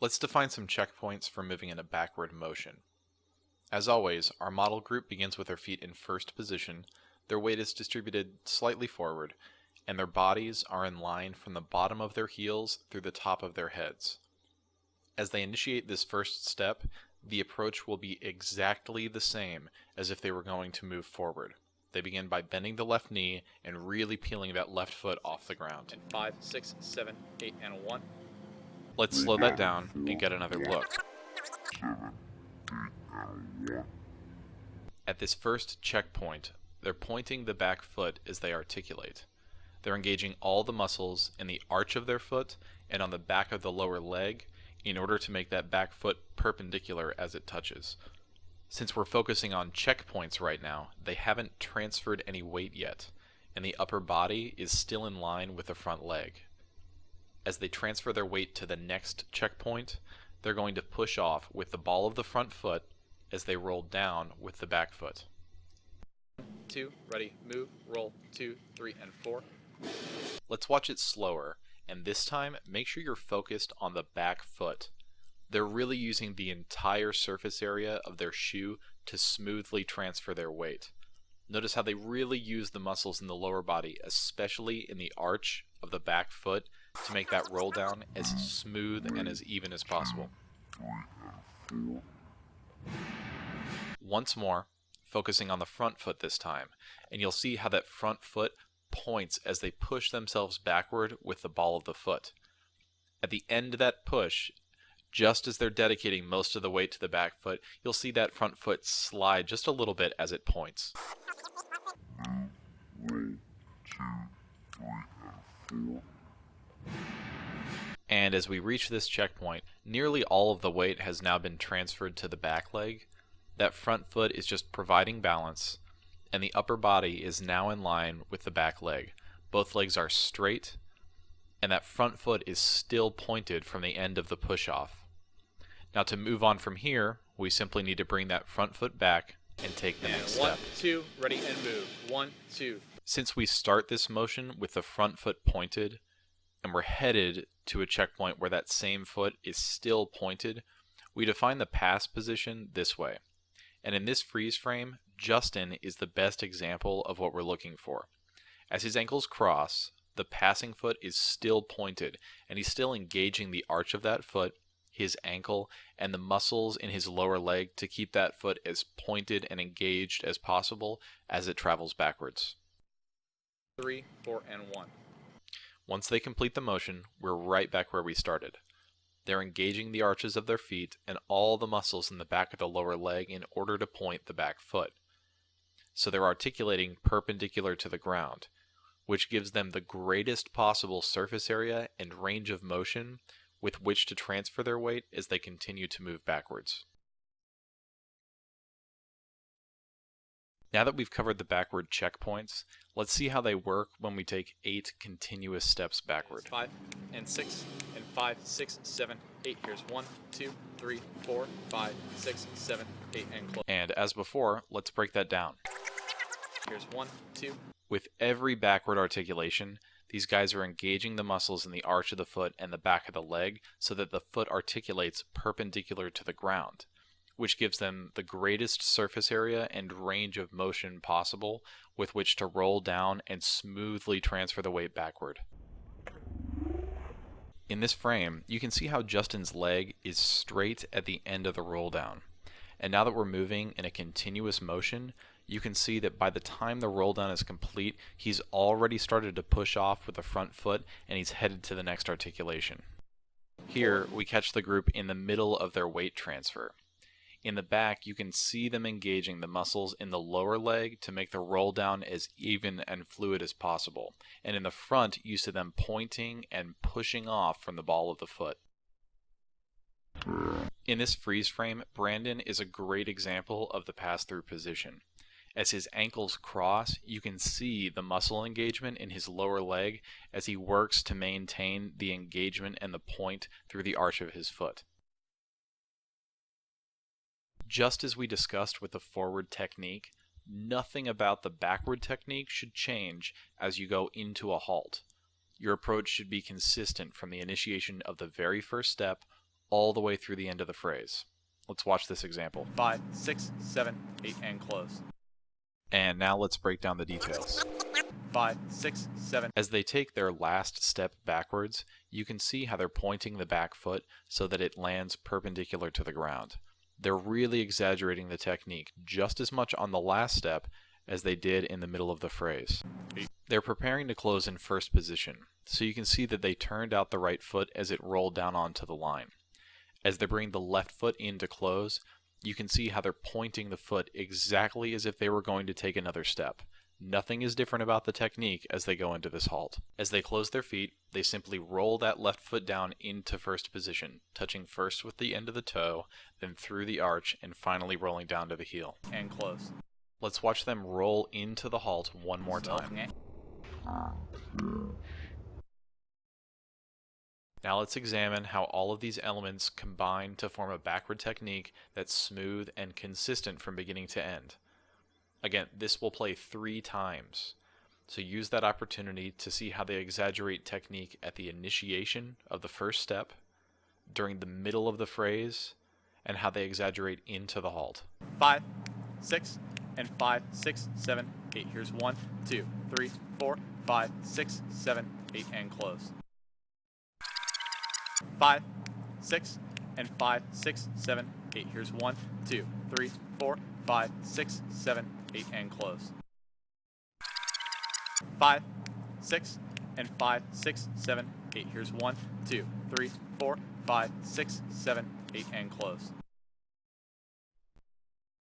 Let's define some checkpoints for moving in a backward motion. As always, our model group begins with their feet in first position, their weight is distributed slightly forward, and their bodies are in line from the bottom of their heels through the top of their heads. As they initiate this first step, the approach will be exactly the same as if they were going to move forward. They begin by bending the left knee and really peeling that left foot off the ground. And 5, 6, 7, 8, and 1. Let's slow that down and get another look. At this first checkpoint, they're pointing the back foot as they articulate. They're engaging all the muscles in the arch of their foot and on the back of the lower leg in order to make that back foot perpendicular as it touches. Since we're focusing on checkpoints right now, they haven't transferred any weight yet, and the upper body is still in line with the front leg. As they transfer their weight to the next checkpoint, they're going to push off with the ball of the front foot as they roll down with the back foot. 2, ready, move, roll, 2, 3, and 4. Let's watch it slower, and this time make sure you're focused on the back foot. They're really using the entire surface area of their shoe to smoothly transfer their weight. Notice how they really use the muscles in the lower body, especially in the arch of the back foot, to make that roll down as smooth and as even as possible. Once more, focusing on the front foot this time, and you'll see how that front foot points as they push themselves backward with the ball of the foot. At the end of that push, just as they're dedicating most of the weight to the back foot, you'll see that front foot slide just a little bit as it points. And as we reach this checkpoint, nearly all of the weight has now been transferred to the back leg. That front foot is just providing balance, and the upper body is now in line with the back leg. Both legs are straight, and that front foot is still pointed from the end of the push-off. Now to move on from here, we simply need to bring that front foot back and take the next step. 1, 2, ready, and move. 1, 2. Since we start this motion with the front foot pointed, and we're headed to a checkpoint where that same foot is still pointed, we define the pass position this way. And in this freeze frame, Justin is the best example of what we're looking for. As his ankles cross, the passing foot is still pointed, and he's still engaging the arch of that foot, his ankle, and the muscles in his lower leg to keep that foot as pointed and engaged as possible as it travels backwards. 3, 4, and 1. Once they complete the motion, we're right back where we started. They're engaging the arches of their feet and all the muscles in the back of the lower leg in order to point the back foot. So they're articulating perpendicular to the ground, which gives them the greatest possible surface area and range of motion with which to transfer their weight as they continue to move backwards. Now that we've covered the backward checkpoints, let's see how they work when we take 8 continuous steps backward. 5 and 6 and 5, 6, 7, 8. Here's 1, 2, 3, 4, 5, 6, 7, 8, and close. And as before, let's break that down. Here's 1, 2. With every backward articulation, these guys are engaging the muscles in the arch of the foot and the back of the leg so that the foot articulates perpendicular to the ground, which gives them the greatest surface area and range of motion possible with which to roll down and smoothly transfer the weight backward. In this frame, you can see how Justin's leg is straight at the end of the roll down. And now that we're moving in a continuous motion, you can see that by the time the roll down is complete, he's already started to push off with the front foot and he's headed to the next articulation. Here, we catch the group in the middle of their weight transfer. In the back, you can see them engaging the muscles in the lower leg to make the roll down as even and fluid as possible. And in the front, you see them pointing and pushing off from the ball of the foot. In this freeze frame, Brandon is a great example of the pass-through position. As his ankles cross, you can see the muscle engagement in his lower leg as he works to maintain the engagement and the point through the arch of his foot. Just as we discussed with the forward technique, nothing about the backward technique should change as you go into a halt. Your approach should be consistent from the initiation of the very first step all the way through the end of the phrase. Let's watch this example. 5, 6, 7, 8, and close. And now let's break down the details. 5, 6, 7. As they take their last step backwards, you can see how they're pointing the back foot so that it lands perpendicular to the ground. They're really exaggerating the technique just as much on the last step as they did in the middle of the phrase. They're preparing to close in first position, so you can see that they turned out the right foot as it rolled down onto the line. As they bring the left foot in to close, you can see how they're pointing the foot exactly as if they were going to take another step. Nothing is different about the technique as they go into this halt. As they close their feet, they simply roll that left foot down into first position, touching first with the end of the toe, then through the arch, and finally rolling down to the heel. And close. Let's watch them roll into the halt one more time. Now let's examine how all of these elements combine to form a backward technique that's smooth and consistent from beginning to end. Again, this will play 3 times, so use that opportunity to see how they exaggerate technique at the initiation of the first step, during the middle of the phrase, and how they exaggerate into the halt. 5, 6, and 5, 6, 7, 8. Here's 1, 2, 3, 4, 5, 6, 7, 8, and close. 5, 6, and 5, 6, 7, 8. Here's 1, 2, 3, 4, 5, 6, 7, 8, and close. 5, 6, and 5, 6, 7, 8. Here's 1, 2, 3, 4, 5, 6, 7, 8, and close.